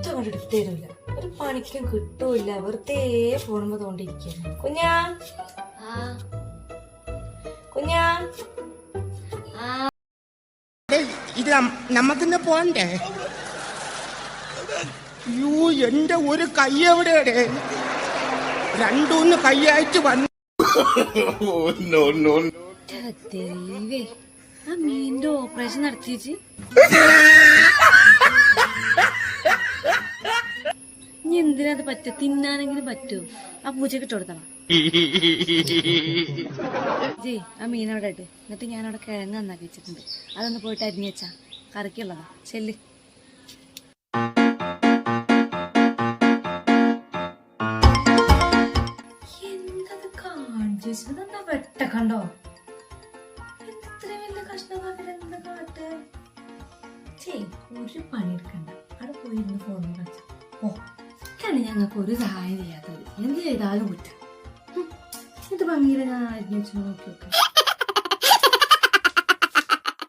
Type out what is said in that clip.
എടുത്തു തരൂല, ഒരു പണിക്കും കിട്ടൂല, വെറുതെ ഫോണുമ്പോ തോണ്ടിരിക്കുന്നു. കുഞ്ഞാ കുഞ്ഞാ ഇത് നമ്മക്കിന്ന് പോണ്ടേ? യൂ, എന്റെ ഒരു കൈ എവിടെയാണ്? രണ്ടൂന്ന് കൈയായിട്ട് വന്നു. ദൈവേ, ആ മീനിന്റെ ഓപ്പറേഷൻ നടത്തിച്ച് ഇനി എന്തിനത് പറ്റും? തിന്നാനെങ്കിലും പറ്റും. ആ പൂച്ചക്ക് ഇട്ട് കൊടുത്തണം. ജി, ആ മീനവിടെ ഇട്ട്, എന്നിട്ട് ഞാനവിടെ കിഴങ്ങ് നന്നാക്കി വെച്ചിട്ടുണ്ട്. അതൊന്ന് പോയിട്ട് അരിഞ്ഞു വെച്ചാ കറിക്കുള്ളതാ. ചെല്ല്. എന്തത് കാണിച്ചെന്താ വെട്ട കണ്ടോ? എത്ര വലിയ കഷ്ണമാക്കി എന്താ കാട്ട്? ഒരു പണിയെടുക്കണ്ട, അവിടെ പോയിരുന്ന് ഫോണിൽ കളിച്ചു. ഓ, ഇതാണ് ഞങ്ങൾക്ക് ഒരു സഹായം ചെയ്യാത്തത്. എന്ത് ചെയ്താലും കുറ്റം. ഇത് ഭംഗിയിലെ ഞാൻ അരിഞ്ഞു വെച്ച് നോക്കി നോക്കാം.